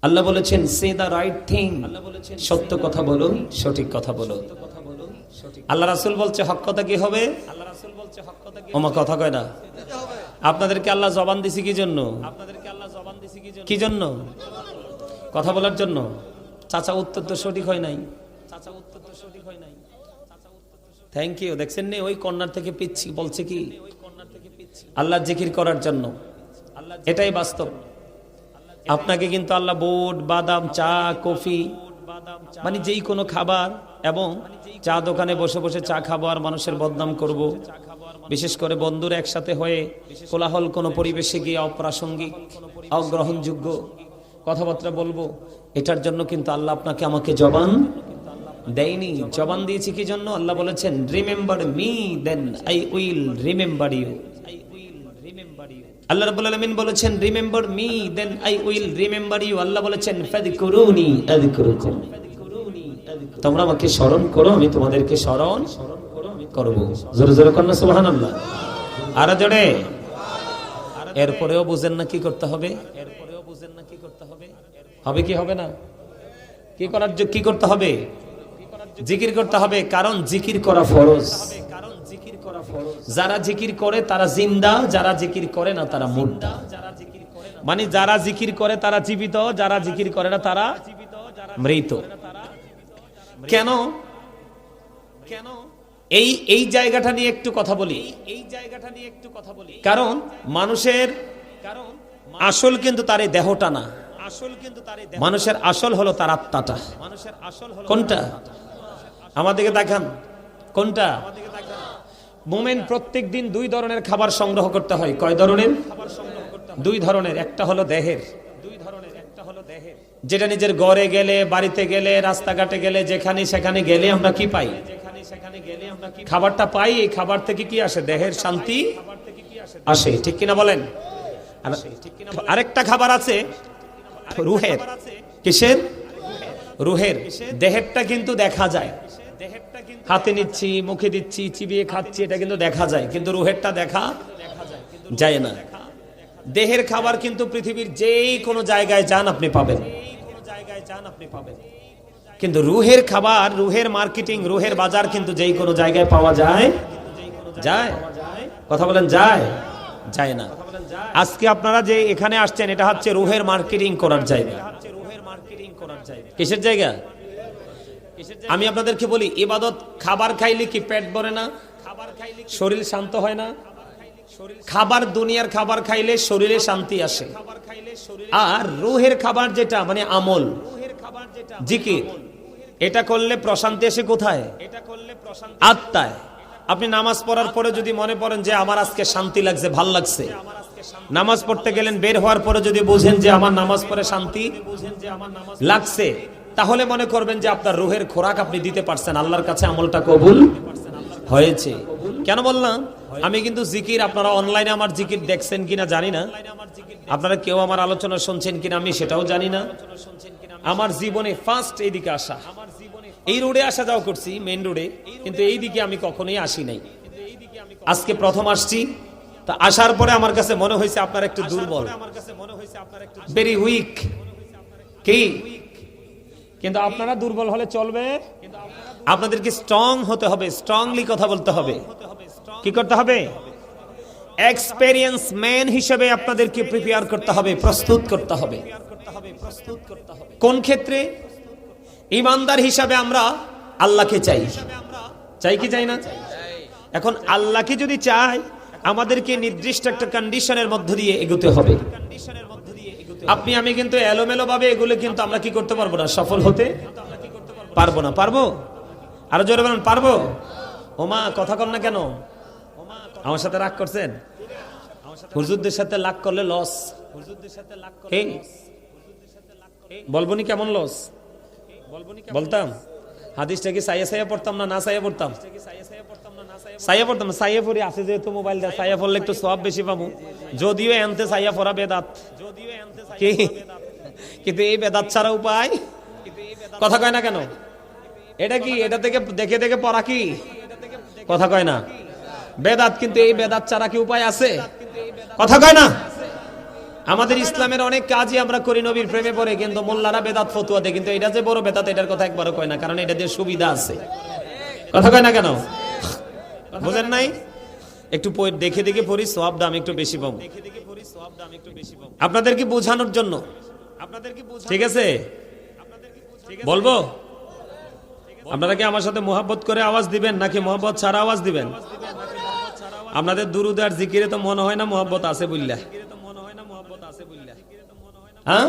আল্লাহ বলেছেন say the right thing, সত্য কথা বলো, সঠিক কথা বলো। আল্লাহ রাসূল বলছে হক কথা কি হবে? ওমা কথা কয় না। আপনাদেরকে আল্লাহ জবান দিছি কি জন্য? কি জন্য? কথা বলার জন্য। চাচা উত্তর তো সঠিক হয় নাই। Thank you. দেখছেন নি ওই কর্নার থেকে পিচ্ছি বলছে কি আল্লাহ জিকির করার জন্য। এটাই বাস্তব। আপনাকে কিন্তু আল্লাহ বুট, বাদাম, চা, কফি মানে যেই কোনো খাবার এবং চা দোকানে বসে বসে চা খাবো আর মানুষের বদনাম করব, বিশেষ করে বন্ধুরা একসাথে হয়ে কোলাহল কোনো পরিবেশে গিয়ে অপ্রাসঙ্গিক অগ্রহণযোগ্য কথাবার্তা বলবো, এটার জন্য কিন্তু আল্লাহ আপনাকে আমাকে জবান দেয়নি। জবান দিয়েছি কি জন্য? আল্লাহ বলেছেন remember me then I will remember you. আল্লাহ রাব্বুল আলামিন বলেছেন remember me then I will remember you. আল্লাহ বলেছেন ফাযকুরুনি আযকুরুকুম, তোমরা আমাকে স্মরণ করো আমি তোমাদেরকে স্মরণ করব। জোরে জোরে কন্না সুবহানাল্লাহ। আর জোরে। এরপরেও বুঝেন না কি করতে হবে? হবে কি হবে না? কি করতে হবে? জিকির করতে হবে, কারণ জিকির করা ফরজ। যারা জিকির করে তারা জিন্দা, যারা জিকির করে না তারা মুর্দা। মানে যারা জিকির করে তারা জীবিত, যারা জিকির করে না তারা মৃত। কেন? এই জায়গাটা নিয়ে একটু কথা বলি। কারণ মানুষের আসল কিন্তু তার এই দেহটা না, মানুষের আসল হলো তার আত্মাটা। কোনটা? আমাদেরকে দেখান কোনটা? মোমেন প্রত্যেক দিন দুই ধরনের খাবার সংগ্রহ করতে হয়। কয় ধরনের? দুই ধরনের। একটা হলো দেহের, যেটা নিজের ঘরে গেলে, বাড়িতে গেলে, রাস্তাঘাটে গেলে, যেখানে সেখানে গেলে আমরা কি পাই? খাবারটা পাই। এই খাবার থেকে কি আসে? দেহের শান্তি আসে, ঠিক কিনা বলেন? আরেকটা খাবার আছে রুহের। কিসের? রুহের। দেহেরটা কিন্তু দেখা যায়, হাতে নিচ্ছি, মুখে দিচ্ছি, চিবিয়ে খাচ্ছি, এটা কিন্তু দেখা যায়, কিন্তু রুহেরটা দেখা যায় না। দেহের খাবার কিন্তু পৃথিবীর যেই কোনো জায়গায় যান আপনি পাবেন, কিন্তু রুহের খাবার, রুহের মার্কেটিং, রুহের বাজার কিন্তু যেই কোনো জায়গায় পাওয়া যায়। যায়? কথা বলেন যায়? যায় না। আজকে আপনারা যে এখানে আসছেন এটা হচ্ছে রুহের মার্কেটিং করার জায়গা। কিসের জায়গা? আমি আপনাদেরকে বলি ইবাদত, খাবার খাইলে কি পেট ভরে না? শরীর শান্ত হয় না? খাবার, দুনিয়ার খাবার খাইলে শরীরে শান্তি আসে। আর রুহের খাবার যেটা মানে আমল, জিকির, এটা করলে প্রশান্তি আসে কোথায়? আত্মায়। আপনি নামাজ পড়ার পরে যদি মনে পড়েন যে আমার আজকে শান্তি লাগছে, ভাল লাগছে, নামাজ পড়তে গেলেন, বের হওয়ার পরে যদি বুঝেন যে আমার নামাজ পড়ে শান্তি লাগছে, তাহলে মনে করবেন যে আপনার রুহের খোরাক আপনি দিতে পারছেন, আল্লাহর কাছে আমলটা কবুল হয়েছে। কেন বললাম? আমি কিন্তু জিকির, আপনারা অনলাইনে আমার জিকির দেখছেন কিনা জানি না, আপনারা কেউ আমার আলোচনা শুনছেন কিনা আমি সেটাও জানি না। আমার জীবনে ফার্স্ট এইদিকে আসা, এই রোডে আসা যাওয়া করছি, মেইন রোডে, কিন্তু এই দিকে আমি কখনোই আসি নাই। আজকে প্রথম আসছি। তা আসার পরে আমার কাছে মনে হয়েছে আপনারা একটু দুর্বল, ভেরি উইক। কি? কিন্তু আপনারা দুর্বল হলে চলবে? আপনাদেরকে স্ট্রং হতে হবে, স্ট্রংলি কথা বলতে হবে। কি করতে হবে? এক্সপেরিয়েন্স ম্যান হিসেবে আপনাদেরকে প্রিপেয়ার করতে হবে, প্রস্তুত করতে হবে। কোন ক্ষেত্রে? ইমানদার হিসাবে আমরা আল্লাহকে চাই, চাই কি চাই না? এখন আল্লাহকে যদি চাই, আমাদেরকে নির্দিষ্ট একটা কন্ডিশনের মধ্য দিয়ে এগোতে হবে। আপনি আমি কিন্তু এলোমেলো ভাবে এগুলো কিন্তু আমরা কি করতে পারবো না, সফল হতে পারবো না। পারবো? আরো জোরে বলেন পারবো। ওমা কথা কন না কেন? আমার সাথে রাগ করছেন? হুজুরদের সাথে লাগ করলে লস। বলবো নি কেমন লস? বলতাম হাদিসটা কি সাইয়া সাইয়া পড়তাম না না সাইয়া পড়তাম? সাইয়া পড়তাম। সাইয়া পড়ি আছে যেহেতু মোবাইল দেয়, সাইয়া পড়লে একটু সওয়াব বেশি পাবো। যদিও এনতে সাইয়া পড়া বেদাত, কি কিন্তু এই বেদাত ছাড়া উপায়। কথা কয় না কেন? এটা কি? এটা থেকে দেখে দেখে পড়া কি? কথা কয় না? বেদাত, কিন্তু এই বেদাত ছাড়া কি উপায় আছে? কথা কয় না? আমাদের ইসলামের অনেক কাজই আমরা করি নবীর প্রেমে পড়ে, কিন্তু মোল্লারা বেদাত ফতুয়া দেয়, কিন্তু এটা যে বড় বেদাত এটার কথা একবারও কয় না, কারণ এটা দিয়ে সুবিধা আছে। কথা কয় না কেন? বুঝেন নাই? একটু দেখে দেখে পড়ি, সওয়াব দাম একটু বেশি পাবো আপনাদেরকে বোঝানোর জন্য। ঠিক আছে, বলবো? আপনারা কি আমার সাথে মোহাব্বত করে আওয়াজ দিবেন নাকি মোহাব্বত ছাড়া আওয়াজ দিবেন? আপনাদের দুরুদ আর জিকিরে তো মনে হয় না মোহাব্বত আছে বললা। হ্যাঁ,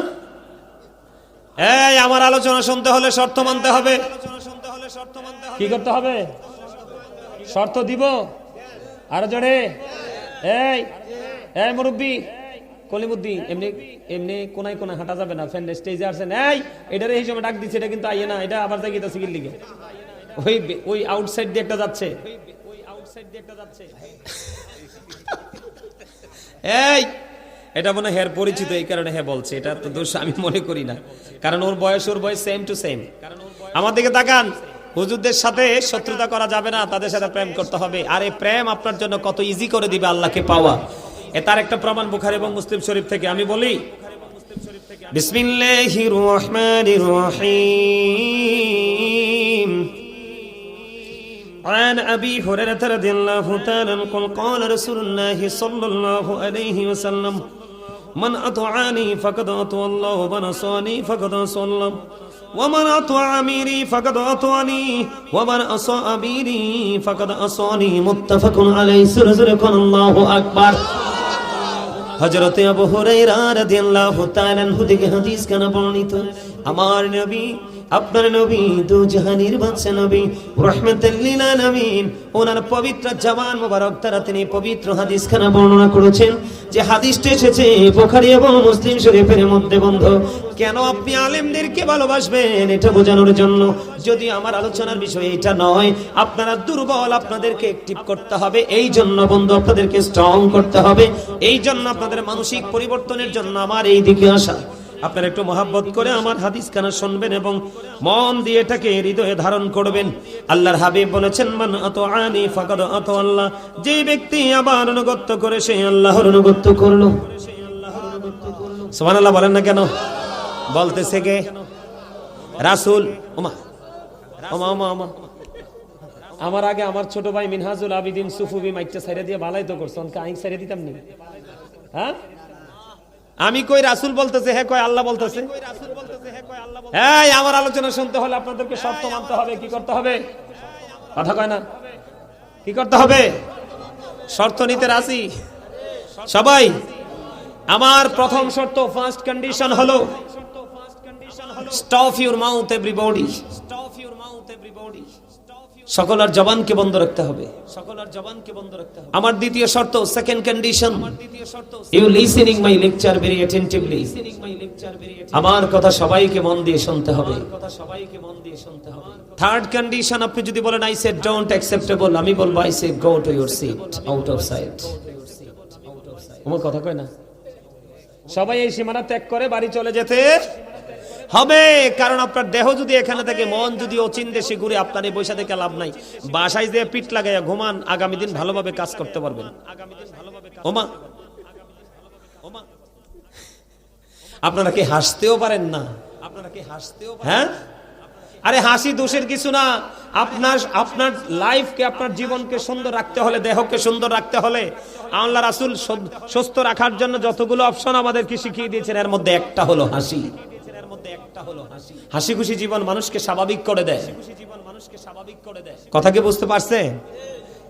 এই আমার আলোচনা শুনতে হলে শর্ত মানতে হবে। কি করতে হবে? শর্ত দিব আরো জোরে। এই এই মুরব্বি কলিমুদ্দিন, এমনি এমনি কোনায় কোনায় হাঁটা যাবে না, ফ্যান স্টেজে আসছেন। এই এটারে এই সময় ডাক দিচ্ছে, এটা কিন্তু আইয়ে না, এটা আবার যাই গেছে সিগির লিগে। ওই ওই আউটসাইড দিয়ে একটা যাচ্ছে। এই এটা মনে হের পরিচিত, এই কারণে হ্যাঁ বলছে, এটা তো দোষ আমি মনে করি না, কারণ ওর বয়স সেম টু সেম। আমার দিকে তাকান, হুজুরদের সাথে শত্রুতা করা যাবে না, তাদের সাথে প্রেম করতে হবে। আর এই প্রেম আপনার জন্য কত ইজি করে দিবে আল্লাহকে পাওয়া, তার একটা প্রমাণ বুখারী এবং মুসলিম শরীফ থেকে। আমি বলি, বিসমিল্লাহির রহমানির রহিম। عن أبي هريرة رضي الله تعالى عنه قال رسول الله صلى الله عليه وسلم من أطاعني فقد أطاع الله ومن عصاني فقد عصى الله ومن أطاع أميري فقد أطاعني ومن عصى أميري فقد عصاني متفق عليه سرزرق الله أكبر হযরত আবু হুরায়রা রাদিয়াল্লাহু তাআলা আনহু থেকে হাদিস কানা বর্ণিত, আমার নবী আপনার নবী দু জাহানের বাদশা নবী রাহমাতুল লিল আলামিন, ওনার পবিত্র জবান মোবারক দ্বারা তিনি পবিত্র হাদিস খানা বর্ণনা করেছেন। যে হাদিসটি এসেছে বুখারী এবং মুসলিম শরীফের মধ্যে। বন্ধু, কেন আপনি আলেমদেরকে ভালোবাসবেন এটা বোঝানোর জন্য। যদি আমার আলোচনার বিষয় এটা নয়, আপনারা দুর্বল, আপনাদেরকে অ্যাক্টিভ করতে হবে। এই জন্য বন্ধু আপনাদেরকে স্ট্রং করতে হবে। এই জন্য আপনাদের মানসিক পরিবর্তনের জন্য আমার এই দিকে আসা। আপনারা একটু মহব্বত করে আমার হাদিস কানা শুনবেন এবং মন দিয়ে এটাকে হৃদয়ে ধারণ করবেন। আল্লাহর হাবিব বলেছেন, মান আতাআনি ফাকাদ আতা আল্লাহ, যে ব্যক্তি আমার অনুগত করে সে আল্লাহর অনুগত করলো। সুবহানাল্লাহ বলেন না কেন? বলতেছে কে? রাসূল। ওমা ওমা ওমা ওমা, আমার আগে আমার ছোট ভাই মিনহাজুল আবিদিন সুফুবি মাইকটা ছাইরা দিয়ে ভালাই তো করছেন, কাহিক ছাইরা দিতাম নি? হ্যাঁ, আমি কই রাসূল বলতেছে, হ্যাঁ কয় আল্লাহ বলতেছে। এই আমার আলোচনা শুনতে হলে আপনাদেরকে শর্ত মানতে হবে। কি করতে হবে? কথা কয় না, কি করতে হবে? শর্ত নিতে রাজি সবাই? আমার প্রথম শর্ত, ফার্স্ট কন্ডিশন হলো স্টপ ইউর মাউথ এভরিবডি। সকলের জবানকে বন্ধ রাখতে হবে। আমার দ্বিতীয় শর্ত, second condition, you listening my lecture very attentively. আমার কথা সবাইকে মন দিয়ে শুনতে হবে। থার্ড কন্ডিশন, আপনি যদি বলেন আই সে ডোন্ট অ্যাকসেপ্টেবল, আমি বলবো I say go to your seat out of sight. আমার কথা কয় না? সবাই এই সীমানা ত্যাগ করে বাড়ি চলে যেতে হবে, কারণ আপনার দেহ যদি এখানে থেকে, মন যদি অচিন দেশে ঘুরে, আপনার এই বৈশা থেকে লাভ নাই। বাসায় যে পিঠ লাগাইয়া ঘুমান, আগামী দিন ভালোভাবে কাজ করতে পারবেন। ওমা, আপনারা কি হাসতেও পারেন না? হ্যাঁ, আরে হাসি দোষের কিছু না। আপনার লাইফকে, আপনার জীবনকে সুন্দর রাখতে হলে, দেহকে সুন্দর রাখতে হলে, আল্লাহ রাসূল সুস্থ রাখার জন্য যতগুলো অপশন আমাদেরকে শিখিয়ে দিয়েছেন, এর মধ্যে একটা হলো হাসি। হাসি খুশি জীবন মানুষকে স্বাভাবিক করে দেয়। কথা কি বুঝতে পারছে?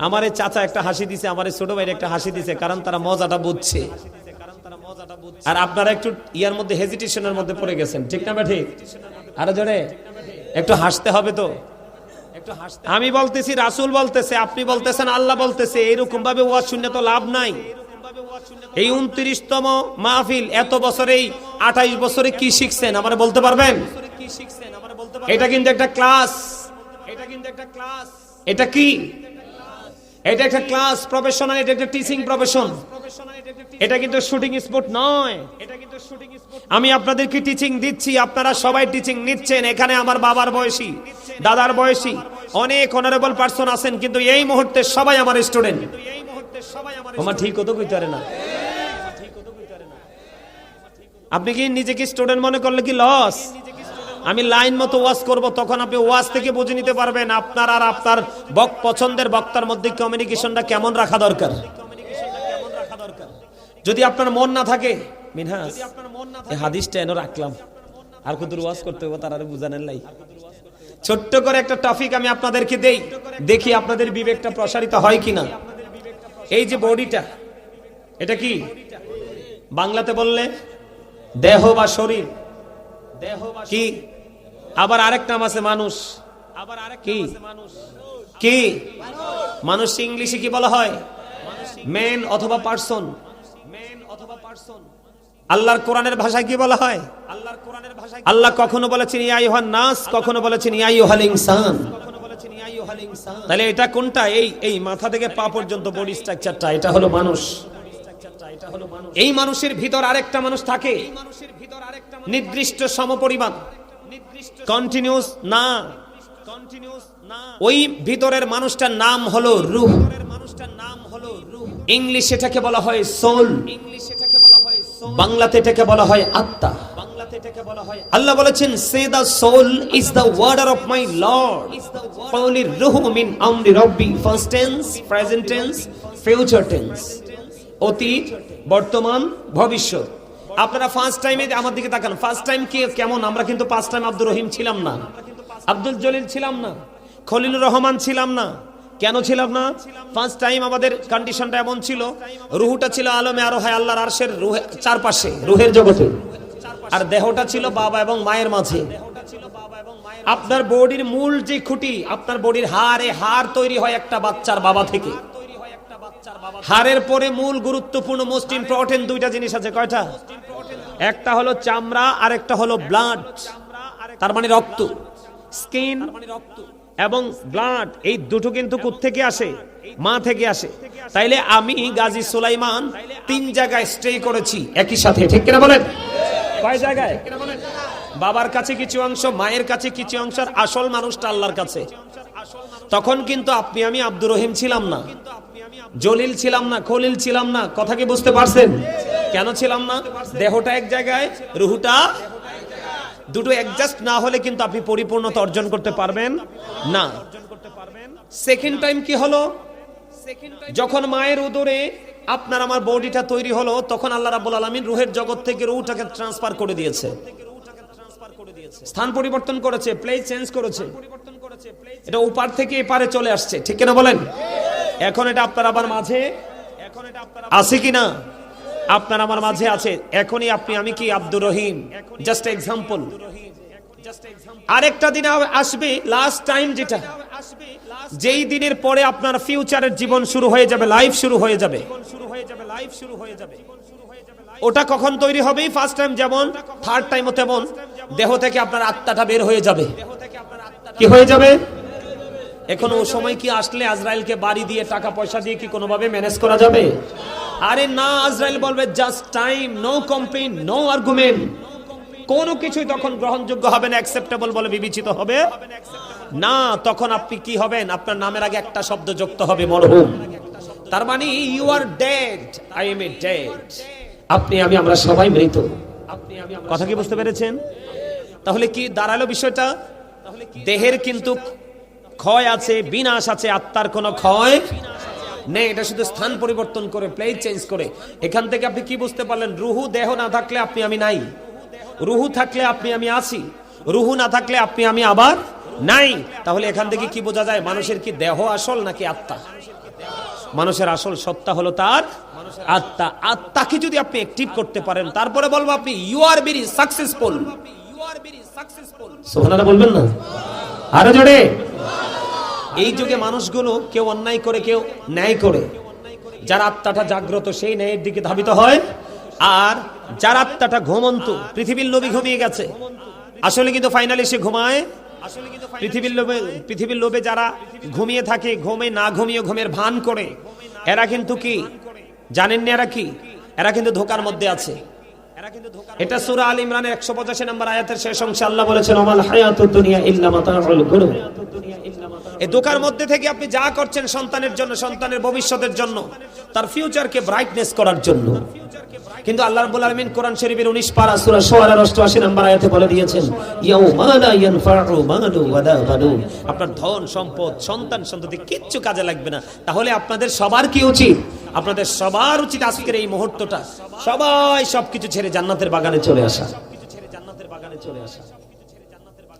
আমার এই চাচা একটা হাসি দিছে, আমার এই ছোট ভাইয়ের একটা হাসি দিছে, কারণ তারা মজাটা বুঝছে। আর আপনারা একটু ইয়ার মধ্যে হেজিটেশনের মধ্যে পড়ে গেছেন, ঠিক না? ঠিক। আরো জোরে একটু হাসতে হবে তো। আমি বলতেছি, রাসূল বলতেছে, আপনি বলতেছেন, আল্লাহ বলতেছে, এরকম ভাবে ওয়াজ শুনে তো লাভ নাই। এই 29তম মাহফিল, এত বছরেই 28 বছরে কি শিখছেন আমারে বলতে পারবেন? এটা কিন্তু একটা ক্লাস। এটা কি? এটা একটা ক্লাস, প্রফেশনাল। এটা একটা টিচিং প্রফেশন। এটা কিন্তু শুটিং স্পট নয়। আমি আপনাদেরকে টিচিং দিচ্ছি, আপনারা সবাই টিচিং নিচ্ছেন। এখানে আমার বাবার বয়সী, দাদার বয়সী অনেক অনারেবল পারসন আছেন, কিন্তু এই মুহূর্তে সবাই আমার স্টুডেন্ট। আমার ঠিক কত কইতে পারে না। আপনি কি নিজেকে স্টুডেন্ট মনে করলে কি লস? আমি লাইন মতো ওয়াজ করব, তখন আপনি ওয়াজ থেকে বুঝে নিতে পারবেন আপনার আর আপনার পছন্দের বক্তার মধ্যে কমিউনিকেশনটা কেমন রাখা দরকার। যদি আপনার মন না থাকে, মিনহাজ এই হাদিসটা এনে রাখলাম, আর কত ওয়াজ করতে হবে তার আর বুঝানোর লাই। ছোট্ট করে একটা টপিক আমি আপনাদেরকে দেই, দেখি আপনাদের বিবেকটা প্রসারিত হয় কিনা। এই যে বডিটা, এটা কি বাংলাতে বললে দেহ বা শরীর, দেহ কি? আবার আরেক নাম আছে মানুষ, আবার আরেক কি কি মানুষ ইংলিশে কি বলা হয়? ম্যান অথবা পারসন, ম্যান অথবা পারসন। আল্লাহর কোরআনের ভাষায় কি বলা হয়? আল্লাহর কোরআনের ভাষায় আল্লাহ কখনো বলেছেন ইয়া আইয়ুহান নাস, কখনো বলেছেন ইয়া আইয়ুহাল ইনসান। তাহলে এটা কোনটা? এই মাথা থেকে পা পর্যন্ত বডি স্ট্রাকচারটা, এটা হলো মানুষ। এই মানুষের ভিতর আরেকটা মানুষ থাকে, নির্দিষ্ট সমপরিমাণ, কন্টিনিউস না, ওই ভিতরের মানুষটার নাম হলো রূহ। ইংলিশে এটাকে বলা হয় সোল, বাংলাতে এটাকে বলা হয় আত্মা। আল্লাহ বলেছেন say the soul is the order of my Lord, পাউলির রূহু মিন আমরি রব্বি। First tense, present tense, future tense, অতীত, বর্তমান, ভবিষ্যৎ। আপনারা ফার্স্ট টাইমে আমার দিকে তাকান, ফার্স্ট টাইম কি কেমন? আমরা কিন্তু ফার্স্ট টাইম আব্দুর রহিম ছিলাম না, আব্দুল জলিল ছিলাম না, খলিলুর রহমান ছিলাম না। কেন ছিলাম না? ফার্স্ট টাইম আমাদের কন্ডিশনটা এমন ছিল, রুহুটা ছিল আলমে আরোহায় আল্লাহর আরশের চারপাশে, রুহের জগতে, আর দেহটা ছিল বাবা এবং মায়ের মাঝে। আপনার বডির মূল যে খুঁটি, আপনার বডির হাড় তৈরি হয় একটা বাচ্চার বাবা থেকে। হাড়ের পরে মূল গুরুত্বপূর্ণ মোস্ট ইম্পর্টেন্ট দুইটা জিনিস আছে। কয়টা? একটা হলো চামড়া আর একটা হলো ব্লাড, তার মানে রক্ত। স্কিন এবং ব্লাড, এই দুটো কিন্তু কোত্থেকে আসে? মা থেকে আসে। তাইলে আমি গাজী সুলাইমান 3 জায়গায় স্টে করেছি একই সাথে, ঠিক কিনা বলেন? কয় জায়গায়? বাবার কাছে কিছু অংশ, মায়ের কাছে কিছু অংশ, আর আসল মানুষটা আল্লাহর কাছে। তখন কিন্তু আমি আব্দুর রহিম ছিলাম না, জলিল ছিলাম না, খলিল ছিলাম না। কথা কি বুঝতে পারছেন? কেন ছিলাম না? দেহটা এক জায়গায়, রুহুটা দুটো অ্যাডজাস্ট না হলে কিন্তু আপনি পরিপূর্ণতা অর্জন করতে পারবেন না। সেকেন্ড টাইম কি হলো? যখন মায়ের উদরে আপনার আমার বডিটা তৈরি হলো, তখন আল্লাহ রাব্বুল আলামিন রুহের জগৎ থেকে রুহটাকে ট্রান্সফার করে দিয়েছে, স্থান পরিবর্তন করেছে, প্লেস চেঞ্জ করেছে। এটা ওপার থেকে এপারে চলে আসছে, ঠিক কিনা বলেন? এখন এটা আপনার আমার মাঝে আছে কিনা? আপনার আমার মাঝে আছে। এখনই আমি কি আব্দুর রহিম, জাস্ট এক্সাম্পল। আরেকটা দিন আসবে, লাস্ট টাইম, যেটা যেই দিনের পরে আপনার ফিউচারের জীবন শুরু হয়ে যাবে, লাইফ শুরু হয়ে যাবে। ওটা কখন তৈরি হবে? ফার্স্ট টাইম যেমন, থার্ড টাইমও তেমন। দেহ থেকে আপনার আত্মাটা বের হয়ে যাবে। কি হয়ে যাবে? এখন ও সময় কি আসলে আজরাইলকে বাড়ি দিয়ে, টাকা পয়সা দিয়ে কি কোনোভাবে ম্যানেজ করা যাবে? আরে না, আজরাইল বলবে just time, no complain, no argument. কোনো কিছুই তখন গ্রহণযোগ্য হবে না, অ্যাকসেপ্টেবল বলে বিবেচিত হবে না। তখন আপনি কি হবেন? আপনার নামের আগে একটা শব্দ যুক্ত হবে, মরহুম। তার মানে you are dead, I am a dead. আমরা সবাই মৃত। কথা কি বুঝতে পেরেছেন? তাহলে কি দাঁড়ালো বিষয়টা? দেহের কিন্তু ক্ষয় আছে, বিনাশ আছে, আত্মার কোনো ক্ষয় নেই। এটা শুধু স্থান পরিবর্তন করে, প্লেস চেঞ্জ করে। এখান থেকে আপনি কি বুঝতে পারলেন? রুহু, দেহ না থাকলে আমি নাই, রুহু থাকলে আমি আছি, রুহু না থাকলে আমি আবার নাই। তাহলে এখান থেকে কি বোঝা যায়? মানুষের কি দেহ আসল নাকি আত্মা? মানুষের আসল সত্তা হলো তার আত্মা। আত্মাকে যদি আপনি অ্যাক্টিভ করতে পারেন, তারপরে বলবো আপনি ইউ আর ভেরি সাকসেসফুল। সুবহানাল্লাহ বলবেন না? আরো জোরে। এই যুগে মানুষগুলো কেউ অন্যায় করে, কেউ ন্যায় করে। যার আত্মাটা জাগ্রত সেই ন্যায়ের দিকে ধাবিত হয়, আর যার আত্মাটা ঘুমন্ত, পৃথিবীর লোভে ঘুমিয়ে গেছে, আসলে কিন্তু ফাইনালি সে ঘুমায়। পৃথিবীর লোভে যারা ঘুমিয়ে থাকে, না ঘুমিয়ে ঘুমের ভান করে, এরা কিন্তু কি জানেন না? এরা কিন্তু ধোকার মধ্যে আছে। এটা সূরা আল ইমরানের 185 নম্বর আয়াতের শেষ অংশে আল্লাহ বলেছেন ওমাল হায়াতুদ দুনিয়া ইল্লা মাতাউল গুরুর। এই ধোঁকার মধ্যে থেকে আপনি যা করছেন সন্তানের জন্য, সন্তানের ভবিষ্যতের জন্য, তার ফিউচারকে ব্রাইটনেস করার জন্য। কিন্তু আল্লাহ রাব্বুল আলামিন কোরআন শরীফের 19 পারা সূরা শুআরার 88 নম্বর আয়াতে বলে দিয়েছেন ইয়াউমা লা ইয়ানফাউ মালু ওয়ালা বানুন। আপনার ধন সম্পদ সন্তান সন্ততি কিচ্ছু কাজে লাগবে না। তাহলে আপনাদের সবার কি উচিত? আপনাদের সবার উচিত আজকের এই মুহূর্তটা সবাই সবকিছু ছেড়ে জান্নাতের বাগানে চলে আসা।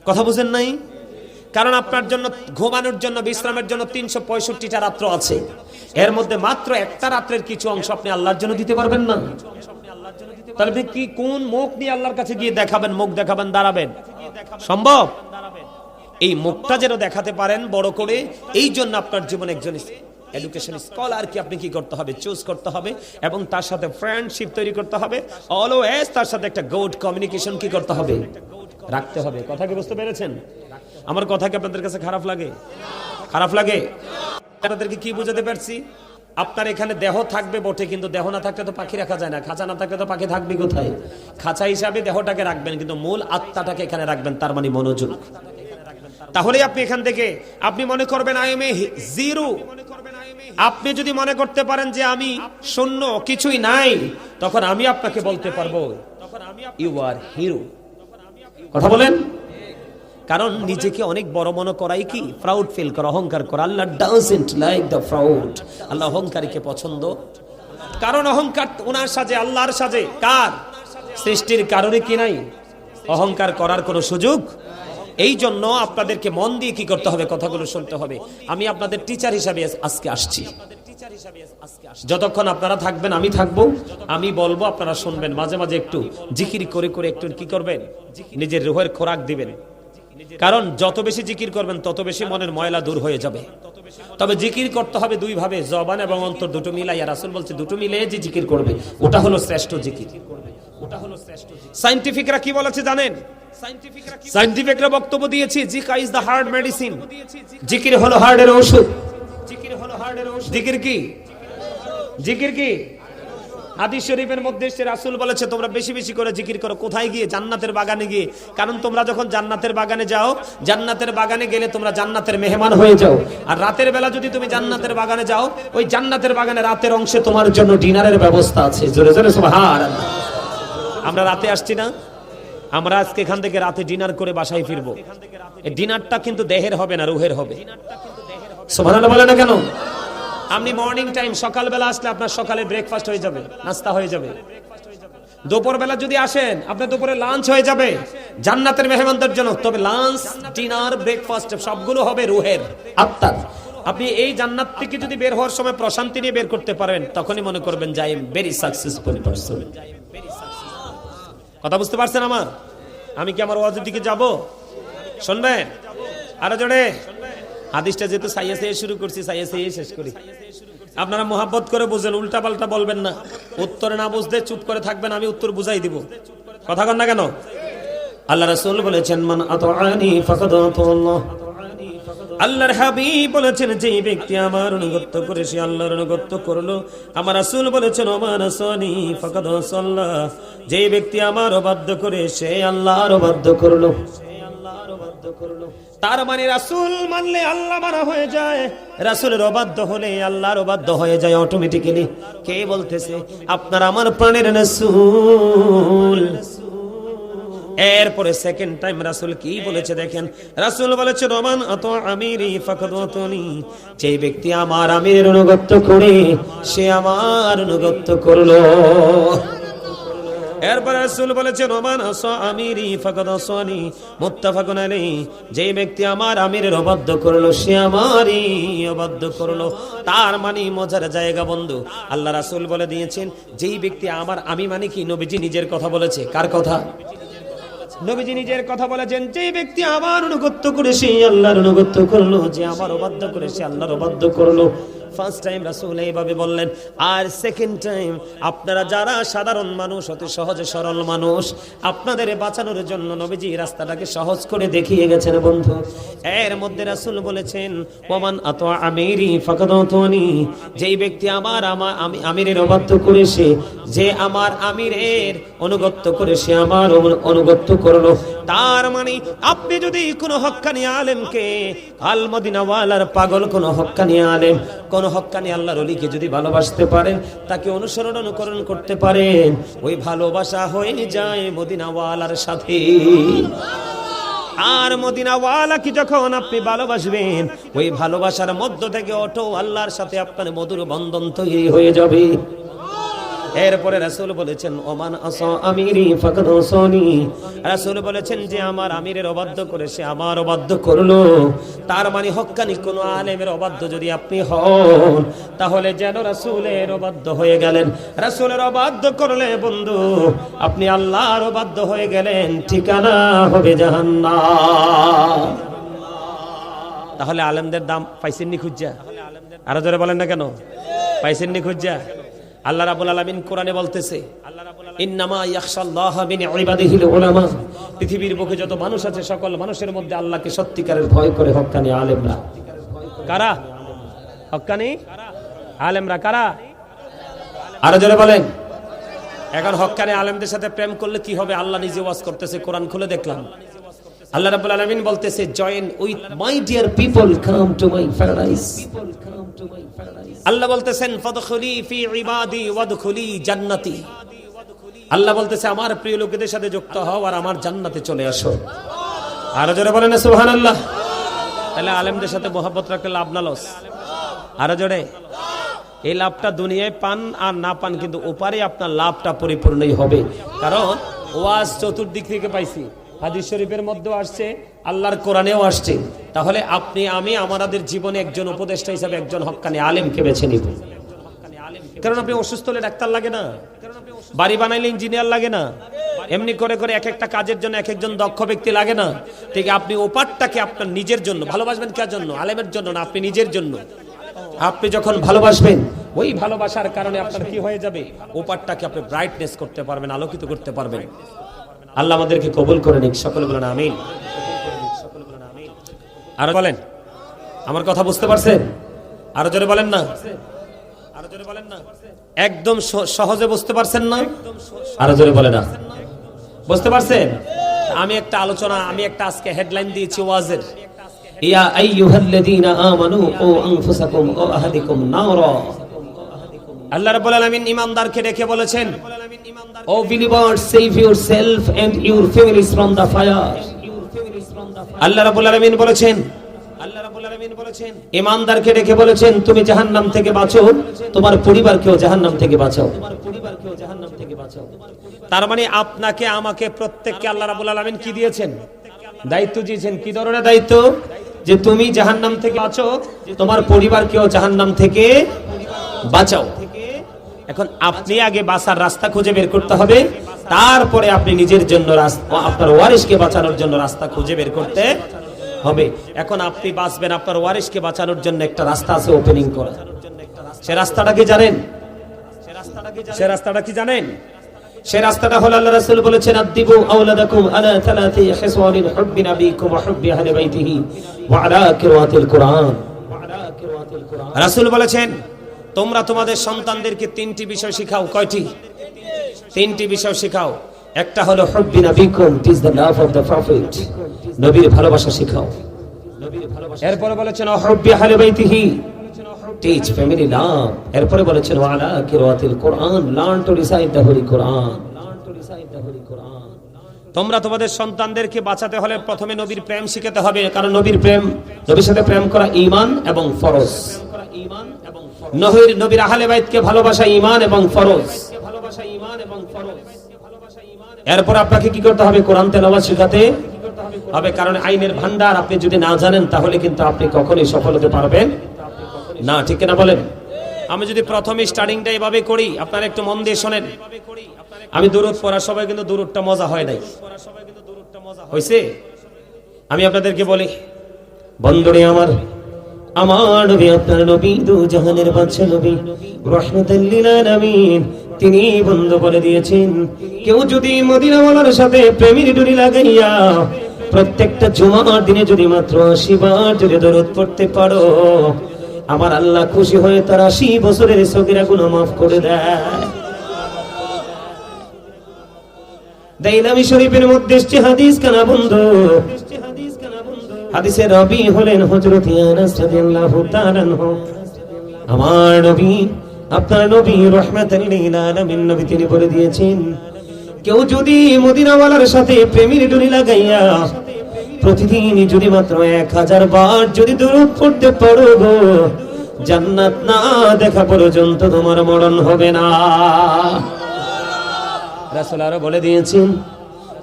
কথা বুঝেন নাই? কারণ আপনার জন্য ঘুমানোর জন্য, বিশ্রামের জন্য 365টা রাত্র আছে। এর মধ্যে মাত্র একটা রাত্রের কিছু অংশ আপনি আল্লাহর জন্য দিতে পারবেন না। তাহলে কি কোন মুখ নিয়ে আল্লাহর কাছে গিয়ে দেখাবেন, মুখ দেখাবেন, দাঁড়াবেন? সম্ভব? এই মুখটা যেন দেখাতে পারেন বড় করে, এই জন্য আপনার জীবনে একজন এডুকেশন স্কলার কি আপনি কি করতে হবে? চুজ করতে হবে এবং তার সাথে ফ্রেন্ডশিপ তৈরি করতে হবে। অলওয়েজ তার সাথে একটা গুড কমিউনিকেশন কি করতে হবে? রাখতে হবে। কথা কি বুঝতে পেরেছেন? আমার কথা কি আপনাদের কাছে খারাপ লাগে? খারাপ লাগে? আপনাদেরকে কি বুঝাতে পারছি? আপনার এখানে দেহ থাকবে বটে, কিন্তু দেহ না থাকলে তো পাখি রাখা যায় না। খাঁচা না থাকলে তো পাখি থাকবে কোথায়? খাঁচা হিসাবে দেহটাকে রাখবেন, কিন্তু মূল আত্মাটাকে এখানে রাখবেন, তার মানে মনোযোগ। তাহলে আপনি এখান থেকে আপনি মনে করবেন আই এম এ জিরো। আপনি যদি মনে করতে পারেন যে আমি শূন্য, কিছুই নাই, তখন আমি আপনাকে বলতে পারবো ইউ আর হিরো। কথা বলেন? কারণ নিজেকে অনেক বড় মনে করাই কি প্রাউড ফিল করা, অহংকার করা। আল্লাহ ডাজন্ট লাইক দ্য প্রাউড। আল্লাহ অহংকারীকে পছন্দ, কারণ অহংকার ওনার সাজে, আল্লাহর সাজে। কার? সৃষ্টির কারণে কি নাই অহংকার করার কোনো সুযোগ। এই জন্য আপনাদেরকে মন দিয়ে কি করতে হবে? কথাগুলো শুনতে হবে। আমি আপনাদের টিচার হিসাবে আজকে আসছি। যতক্ষণ আপনারা থাকবেন আমি থাকবো, আমি বলবো আপনারা শুনবেন। মাঝে মাঝে একটু জিকির করে করে একটু কি করবেন? নিজের রুহের খোরাক দিবেন। কারণ যত বেশি জিকির করবেন তত বেশি মনের ময়লা দূর হয়ে যাবে। তবে জিকির করতে হবে দুই ভাবে, জবান এবং অন্তর দুটো মিলাইয়া। রাসূল বলছে দুটো মিলিয়ে যে জিকির করবে ওটা হলো শ্রেষ্ঠ জিকির। সায়েন্টিফিকরা কি বলেছে জানেন? সায়েন্টিফিকরা বক্তব্য দিয়েছে জিকির ইজ দ্য হার্ট মেডিসিন। জিকির হলো হার্টের ঔষধ। জিকির কি? জিকির কি? হাদিস শরীফের মধ্যে সে রাসূল বলেছে তোমরা বেশি বেশি করে জিকির করো। কোথায় গিয়ে? জান্নাতের বাগানে গিয়ে। কারণ তোমরা যখন জান্নাতের বাগানে যাও, জান্নাতের বাগানে গেলে তোমরা জান্নাতের মেহমান হয়ে যাও। আর রাতের বেলা যদি তুমি জান্নাতের বাগানে যাও, ওই জান্নাতের বাগানে রাতের অংশে তোমার জন্য ডিনারের ব্যবস্থা আছে। জোরে জোরে সুবহানাল্লাহ। আমরা রাতে আসছি না? আমরা আজকে এখান থেকে রাতে ডিনার করে বাসায় ফিরবো। এই ডিনারটা কিন্তু দেহের হবে না, রুহের হবে। সুবহানাল্লাহ বলে না কেন? আপনি মর্নিং টাইম সকালবেলা আসলে আপনার সকালে ব্রেকফাস্ট হয়ে যাবে, নাস্তা হয়ে যাবে। দুপুরবেলা যদি আসেন আপনার দুপুরে লাঞ্চ হয়ে যাবে জান্নাতের মেহমানদের জন্য। তবে লাঞ্চ, ডিনার, ব্রেকফাস্ট সবগুলো হবে রুহের, আত্মার। আপনি এই জান্নাত থেকে যদি বের হওয়ার সময় প্রশান্তি নিয়ে বের করতে পারেন, তখনই মনে করবেন যে I am very successful person. কথা বুঝতে পারছেন আমার? আমি কি আমার ওয়াজের দিকে যাব? শুনবেন আরো জোরে? হাদিসটা যেহেতু সাইয়া সাইয়া শুরু করছি, সাইয়া সাইয়া শেষ করি। আপনারা মোহাব্বত করে বুঝেন, উল্টা পাল্টা বলবেন না। উত্তর না বুঝতে চুপ করে থাকবেন, আমি উত্তর বুঝাই দিব। কথা কন না কেন? আল্লাহ রাসূল বলেছেন মান আতাআনি ফাকাদ আতাআল্লাহ। আল্লাহর হাবিব বলেছেন যে ব্যক্তি আমার অনুগত করে সে আল্লাহর অনুগত করলো। আমার রাসূল বলেছেন ওমান আসানি ফাকাদ আসাল্লাহ। যে ব্যক্তি আমার অবাধ্য করে সে আল্লাহর অবাধ্য করলো। তার মানে রাসূল মানলে আল্লাহ মানা হয়ে যায়, রাসূলের অবাধ্য হলে আল্লাহর অবাধ্য হয়ে যায় অটোমেটিক্যালি। কে বলতেছে? আপনার আমার প্রাণের রাসূল। এরপরে সেকেন্ড টাইম রাসূল কি বলেছে দেখেন। রাসূল বলেছে রমান আতা আমিরি ফাকাদ আতানি। যে ব্যক্তি আমার আমিরের অনুগত করে সে আমার অনুগত করলো। এরপর রাসূল বলেছেন ওমান আসা আমিরি ফাকাদ আসানি মুত্তাফাকুন আলাইহি। যে ব্যক্তি আমার আমিরের অবাধ্য করলো সে আমারই অবাধ্য করলো। তার মানে মজার জায়গা বন্ধু, আল্লাহ রাসূল বলে দিয়েছেন যেই ব্যক্তি আমার, আমি মানে কি? নবীজি নিজের কথা বলেছে। কার কথা? নবীজি নিজের কথা বলেছেন যে ব্যক্তি আমার অনুগত করে সে আল্লাহর অনুগত করলো, যে আমার অবাধ্য করে সে আল্লাহর অবাধ্য করলো। ফার্স্ট টাইম রাসূল এইভাবে বললেন। আর সেকেন্ড টাইম আপনারা যারা সাধারণ মানুষ, অতি সহজে সরল মানুষ, আপনাদের বাঁচানোর জন্য নবীজি রাস্তাটাকে সহজ করে দেখিয়ে গেছেন বন্ধু। এর মধ্যে রাসূল বলেছেন, ওমান আতা আমিরি ফাকাদ আতানি, যেই ব্যক্তি আমার আমিরের অবাধ্য করেছে, যে আমার আমিরের অনুগত্য করে সে আমার অনুগত্য করলো। তার মানে আপনি যদি কোনো হক্কানি আলেমকে, আল মদিনাওয়ালার পাগল কোন হক্কানি আলেম, কোন হক্কানি আল্লাহর ওলিকে যদি ভালোবাসতে পারেন, তাকে অনুসরণ অনুকরণ করতে পারেন, ওই ভালোবাসা হয়ে যায় মদিনাওয়ালার সাথে। আর মদিনাওয়ালাকে যখন আপনি ভালোবাসবেন, ওই ভালোবাসার মধ্য থেকে অটো আল্লাহর সাথে আপনার মধুর বন্ধন তৈরি হয়ে যাবে। এরপরে রাসূল বলেছেন, ওমান আসা আমিরি ফাকাদ আসানি, রাসূল বলেছেন যে আমার আমিরের অবাধ্য করে সে আমার অবাধ্য করলো। তার মানে হক্কানি কোন আলেমের অবাধ্য যদি আপনি হন, তাহলে যেন রাসূলের অবাধ্য হয়ে গেলেন। রাসূলের অবাধ্য করলে বন্ধু আপনি আল্লাহর অবাধ্য হয়ে গেলেন, ঠিকানা হবে জাহান্নাম। তাহলে আলেমদের দাম পাইছেন নি খুঁজা? আরো জোরে বলেন না কেন? পাইছেন নি খুঁজা? আল্লাহ রাব্বুল আলামিন কোরআনে বলতেছে, ইন্নামা ইয়াখশাল্লাহা মিন ইবাদিহিল উলামা, পৃথিবীর বুকে যত মানুষ আছে সকল মানুষের মধ্যে আল্লাহকে সত্যিকারের ভয় করে হক্কানি আলেমরা। কারা হক্কানি আলেমরা? কারা? আরো জোরে বলেন। এখন হক্কানি আলেমদের সাথে প্রেম করলে কি হবে? আল্লাহ নিজে ওয়াজ করতেছে, কোরআন খুলে দেখলাম। আল্লাহ রাব্বুল আলামিন বলতেছে, join with my dear people, come to my paradise. আল্লাহ বলতেছেন, ফাদখুলি ফি ইবাদি ওয়াদখুলি জান্নাতি। আল্লাহ বলতেছে, আমার প্রিয় লোকেদের সাথে যুক্ত হও আর আমার জান্নাতে চলে আসো। আরো জোরে বলেন না সুবহানাল্লাহ। তাহলে আলেমদের সাথে মহব্বত রাখলে লাভ না লস? আরো জোরে। এই লাভটা দুনিয়ায় পান আর না পান, কিন্তু ওপারে আপনার লাভটা পরিপূর্ণই হবে। কারণ ওয়াজ চতুর্দিক থেকে পাইছি, হাদিস শরীফের মধ্যেও আসছে, আল্লাহর কোরআনেও আসছে। তাহলে আপনি আমি আমাদের জীবনে একজন উপদেষ্টা হিসাবে একজন হক্কানি আলেমকে বেছে নিব। কারণ আপনি অসুস্থ হলে ডাক্তার লাগে না, বাড়ি বানাইলে ইঞ্জিনিয়ার লাগে না, এমনি করে করে এক একটা কাজের জন্য এক একজন দক্ষ ব্যক্তি লাগে না। ঠিক আপনি ওপারটাকে আপনার নিজের জন্য ভালোবাসবেন। কার জন্য? আলেমের জন্য না, আপনি নিজের জন্য। আপনি যখন ভালোবাসবেন, ওই ভালোবাসার কারণে আপনার কি হয়ে যাবে? ওপারটাকে আপনি ব্রাইটনেস করতে পারবেন, আলোকিত করতে পারবেন। আল্লাহ আমাদেরকে কবুল করে নিক, সকলে বলেন আমিন। আরো বলেন, আমার কথা বুঝতে পারছেন? আরো জোরে বলেন না, আরো জোরে বলেন না। একদম সহজে বুঝতে পারছেন না? আরো জোরে বলেন না। বুঝতে পারছেন? আমি একটা আলোচনা, আমি একটা আজকে হেডলাইন দিয়েছি ওয়াজের, ইয়া আইয়ুহাল্লাযীনা আমানু ও আনফুসাকুম ও আহলিকুম নারা। আল্লাহ রাব্বুল আলামিন ঈমানদারকে ডেকে বলেছেন, O believers, save yourself and your families from the fire. আল্লাহ রাব্বুল আলামিন বলেছেন, ঈমানদারকে ডেকে বলেছেন, তুমি জাহান্নাম থেকে বাঁচো, তোমার পরিবারকেও জাহান্নাম থেকে বাঁচাও। তার মানে আপনাকে আমাকে প্রত্যেককে আল্লাহ রাব্বুল আলামিন কি দিয়েছেন? দায়িত্ব দিয়েছেন। কি ধরনের দায়িত্ব? যে তুমি জাহান্নাম থেকে বাঁচো, তোমার পরিবারকেও জাহান্নাম থেকে বাঁচাও। এখন আপনি আগে বাঁচার রাস্তা খুঁজে বের করতে হবে, তারপরে আপনি নিজের জন্য আপনার ওয়ারিসকে বাঁচানোর জন্য রাস্তা খুঁজে বের করতে হবে। এখন আপনি বাঁচবেন, আপনার ওয়ারিসকে বাঁচানোর জন্য একটা রাস্তা আছে ওপেনিং করা। সে রাস্তাটা কি জানেন? সে রাস্তাটা কি জানেন? সে রাস্তাটা হলো, আল্লাহ রাসূল বলেছেন, আদিবু আওলাদাকুম আলা থালাতি খিসওয়ালিন হুব্বি নাবিকুম ওয়া হুব্বি আহলি বাইতিহি ওয়া আলা কিরাতিল কুরআন। রাসূল বলেছেন, তোমরা তোমাদের সন্তানদেরকে তিনটি বিষয় শিখাও। কয়টি? তিনটি বিষয় শিখাও। একটা হলো হুব্বি নাবিকুম, it is the love of the prophet, নবীর ভালোবাসা শিখাও। এরপরে বলেছেন হুব্বি আহলি বাইতিহি, টিচ ফ্যামিলি লাভ। এরপরে বলেছেন ওয়া আলা কিরাতিল কুরআন, learn to recite the holy কুরআন। তোমরা তোমাদের সন্তানদেরকে বাঁচাতে হলে প্রথমে নবীর প্রেম শিখাতে হবে, কারণ নবীর প্রেম, নবীর সাথে প্রেম করা ঈমান এবং ফরজ। নবীর আহলে বাইতকে ভালোবাসা ঈমান এবং ফরজ। এরপর আপনাকে কি করতে হবে? কোরআন তেলাওয়াত শিখাতে হবে, কারণ আইনের ভান্ডার আপনি যদি না জানেন তাহলে কিন্তু আপনি কখনোই সফল হতে পারবেন না। ঠিক না বলেন? আমি যদি প্রথমে স্টার্টিংটা এভাবে করি, আপনারা একটু মন দিয়ে শোনেন। আমি দুরূদ পড়ার সময় কিন্তু দুরূদটা মজা হয় নাই, হইছে? আমি আপনাদেরকে বলি, বন্ধুরে আমার, আমার নবী আপনার নবী দু জাহানের বাদশা নবী রাহমাতুল লিল আলামিন তিনি বন্ধ করে দিয়েছেন কেউ যদি মদিনাওয়ালার সাথে প্রেমের ডুরি লাগাইয়া প্রত্যেকটা জুমার দিনে যদি মাত্র 80 বার যদি দরুদ পড়তে পারো আমার আল্লাহ খুশি হয়ে তার 80 বছরের সগীরা গুনাহ maaf করে দেয় দাইলামি শরীফের মধ্যে এসেছে হাদিস কানা বন্ধু হাদিসের রাবী হলেন হযরত আনাস রাদিয়াল্লাহু তাআলা আনহু আমার নবী আপনার নবী রাহমাতুল লিল আলামিন নবী তিনি বলে দিয়েছেন কেউ যদি মদিনাওয়ালার সাথে প্রেমের ডুরি লাগাইয়া প্রতিদিন যদি মাত্র 1000 বার যদি দরুদ পড়তে পারো গো জান্নাত না দেখা পর্যন্ত তোমার মরণ হবে না রাসূল আরো বলে দিয়েছেন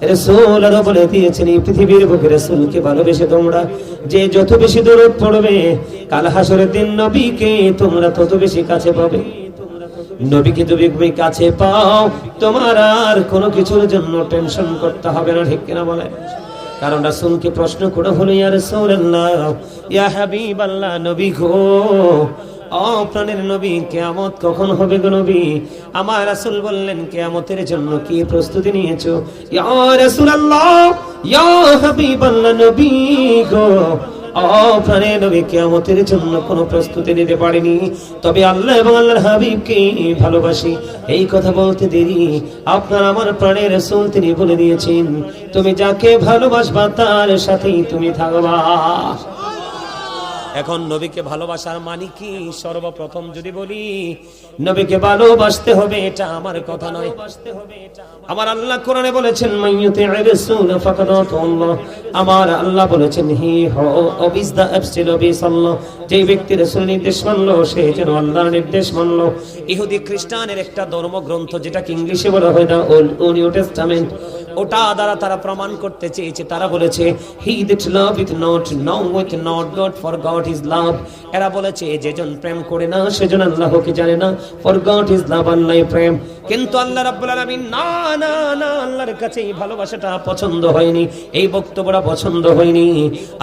রাসূল আরো বলে দিয়েছেন এই পৃথিবীর বুকে রাসূলকে ভালোবেসে তোমরা যে যত বেশি দরুদ পড়বে কাল হাসরের দিন নবীকে তোমরা তত বেশি কাছে পাবে নবীকে যদি তুমি কাছে পাও তোমার আর কোনো কিছুর জন্য টেনশন করতে হবে না ঠিক কিনা বলে কারণ রাসূলকে প্রশ্ন করা হলো ইয়া রাসূলুল্লাহ ইয়া হাবিবাল্লাহ নবী গো ও প্রাণের নবী কিয়ামত কখন হবে গো নবী আমার রাসূল বললেন কিয়ামতের জন্য কি প্রস্তুতি নিয়েছো ইয়া রাসূলুল্লাহ ইয়া হাবিবাল্লাহ নবী গো ও প্রাণের নবী কিয়ামতের জন্য কোনো প্রস্তুতি নিতে পারেনি তবে আল্লাহ এবং আল্লাহর হাবিবকে ভালোবাসি এই কথা বলতে দেরি আপনার আমার প্রাণের রাসূল তিনি বলে দিয়েছেন তুমি যাকে ভালোবাসবা তার সাথেই তুমি থাকবা এখন নবীকে ভালোবাসার মানে কি সর্বপ্রথম যদি বলি নবীকে ভালোবাসতে হবে এটা আমার কথা নয় আমার আল্লাহ কোরআনে বলেছেন মাইয়ুতির রাসূল ফাকাদ আতাল্লাহ আমার আল্লাহ বলেছেন হি ওবিস দা অ্যাবসলিউটলি সাল্লাল্লাহ যে ব্যক্তি রাসূলের নির্দেশ মানলো সে যেন আল্লাহর নির্দেশ মানলো ইহুদি খ্রিস্টানের একটা ধর্মগ্রন্থ যেটাকে ইংলিশে বলা হয় না ওল্ড নিউ টেস্টামেন্ট ওটা দ্বারা তারা প্রমাণ করতে চেয়েছে তারা বলেছে he that loveth not knoweth not God for God is love এরা বলেছে যেজন প্রেম করে না সেজন আল্লাহকে জানে না for God is love আল্লাহই প্রেম কিন্তু আল্লাহ রাব্বুল আলামিন না না না আল্লাহর কাছে এই ভালোবাসাটা পছন্দ হয়নি এই বক্তব্যটা পছন্দ হয়নি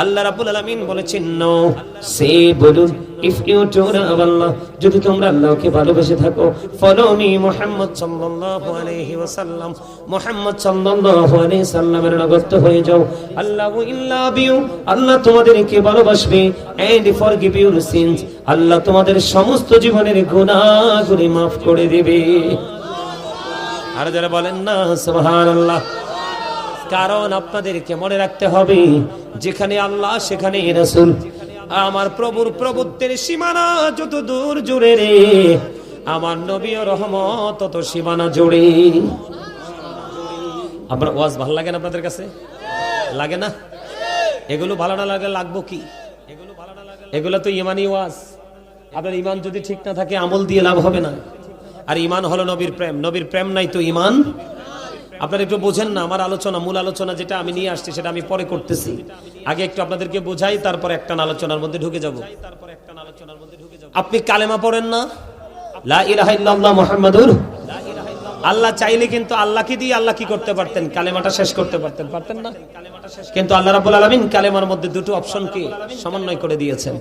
আল্লাহ রাব্বুল আলামিন বলেছেন নো সে বলুন if you do love Allah যদি তোমরা আল্লাহকে ভালোবেসে থাকো ফলো মি মুহাম্মদ সাল্লাল্লাহু আলাইহি ওয়াসাল্লাম মুহাম্মদ সাল্লাল্লাহু আলাইহি সাল্লামের অনুগত হয়ে যাও আল্লাহ উইল লাভ ইউ আল্লাহ তোমাদেরকে ভালোবাসবে and forgive your sins আল্লাহ তোমাদের সমস্ত জীবনের গুনাহগুলি maaf করে দিবে আর যারা বলেন না সুবহানাল্লাহ কারণ আপনাদেরকে মনে রাখতে হবে যেখানে আল্লাহ সেখানে রাসূল আমার প্রভুর প্রভুত্বের সীমানা যত দূর জুড়ে রে আমার নবীর রহমত তত সীমানা জুড়ে আপনার ওয়াজ ভালো লাগে না আপনাদের কাছে লাগে না এগুলো ভালো না লাগে লাগবো কি এগুলো তো ইমানি ওয়াজ আপনার ইমান যদি ঠিক না থাকে আমল দিয়ে লাভ হবে না আর ইমান হলো নবীর প্রেম নাই তো ইমান আপনারা একটু বোঝেন না আমার আলোচনা মূল আলোচনা যেটা আমি নিয়ে আসছি সেটা আমি পরে করতেছি আগে একটু আপনাদেরকে বোঝাই তারপর একটা আলোচনার মধ্যে ঢুকে যাব আপনি কালেমা পড়েন না লা ইলাহা ইল্লাল্লাহ মুহাম্মাদুর আল্লাহ চাইলে কিন্তু আল্লাহকে দিয়ে আল্লাহ কি করতে পারতেন কালেমাটা শেষ করতে পারতেন না কিন্তু আল্লাহ রাব্বুল আলামিন কালেমার মধ্যে দুটো অপশনকে সমন্বয় করে দিয়েছেন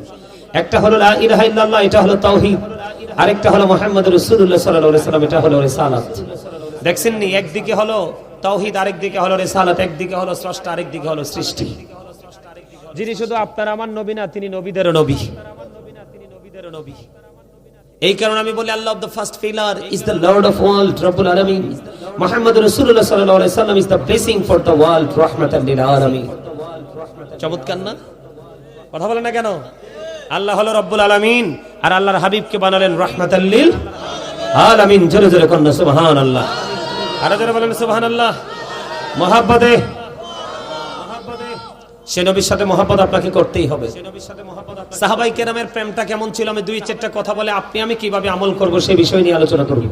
একটা হলো লা ইলাহা ইল্লাল্লাহ এটা হলো তাওহীদ আরেকটা হলো মুহাম্মাদুর রাসূলুল্লাহ সাল্লাল্লাহু আলাইহি সাল্লাম এটা হলো রিসালাত দেখছেন নি একদিকে হলো তাওহীদ আরেকদিকে হলো রিসালাত একদিকে হলো স্রষ্টা আরেকদিকে হলো সৃষ্টি যিনি শুধু আপনার আমার নবী না তিনি নবীদেরও নবী এই কারণে আমি বলি আল্লাহ of the first pillar is the Lord of world রব্বুল আলামিন মুহাম্মাদুর রাসূলুল্লাহ সাল্লাল্লাহু আলাইহি সাল্লাম is the blessing for the world রাহমাতাল লিল আলামিন চমৎকার না কথা বলেন না কেন আল্লাহ হলো রব্বুল আলামিন আর আল্লাহর হাবিবকে বানালেন রাহমাতাল লিল আলামিন জোরে জোরে কোন সুবহানাল্লাহ আর জোরে বলেন সুবহানাল্লাহ মহব্বতে সে নবীর সাথে মহব্বত আপনাকে করতেই হবে সাহাবায়ে কেরামের প্রেমটা কেমন ছিল আমি দুই চারটা কথা বলে আমি কিভাবে আমল করব সেই বিষয় নিয়ে আলোচনা করব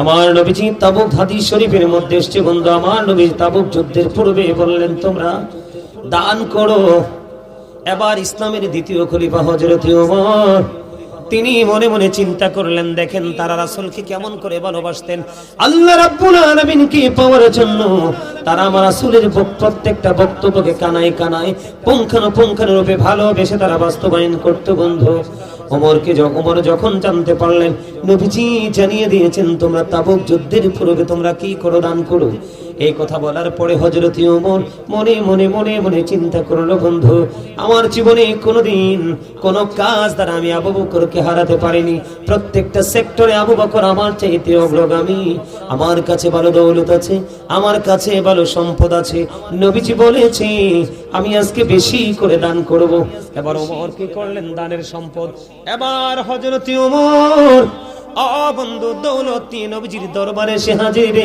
আমার নবীজি তাবুক হাদিস শরীফের মধ্যে এসেছে বন্ধু আমার নবী তাবুক যুদ্ধের পূর্বে বললেন তোমরা দান করো এবার ইসলামের দ্বিতীয় খলিফা হযরত ওমর তিনি মনে মনে চিন্তা করলেন, দেখেন তারা রাসূলকে কেমন করে ভালোবাসতেন। আল্লাহ রাব্বুল আলামিনকে পাওয়ার জন্য তারা আমার রাসূলের প্রত্যেকটা বক্তব্যকে কানায় কানায় পুঙ্খানুপুঙ্খানুরূপে ভালোবেসে তারা বাস্তবায়ন করত। বন্ধু, ওমর যখন জানতে পারলেন নবীজি জানিয়ে দিয়েছেন তোমরা তাবুক যুদ্ধের পূর্বে তোমরা কি করো, দান করো, এই কথা বলার পরে হযরত ওমর মনে মনে মনে মনে চিন্তা করলো, বন্ধু আমার জীবনে কোনোদিন কোন কাজ দ্বারা আমি আবু বকরকে হারাতে পারিনি। প্রত্যেকটা সেক্টরে আবু বকর আমার চাইতে অগ্রগামী। আমার কাছে ভালো দৌলত আছে, আমার কাছে ভালো সম্পদ আছে। নবীজি বলেছে আমি আজকে বেশি করে দান করব। এবার ওমর কি করলেন, দানের সম্পদ। এবার হযরত ওমর বন্ধু দৌলত নিয়ে নবীজির দরবারে এসে হাজির।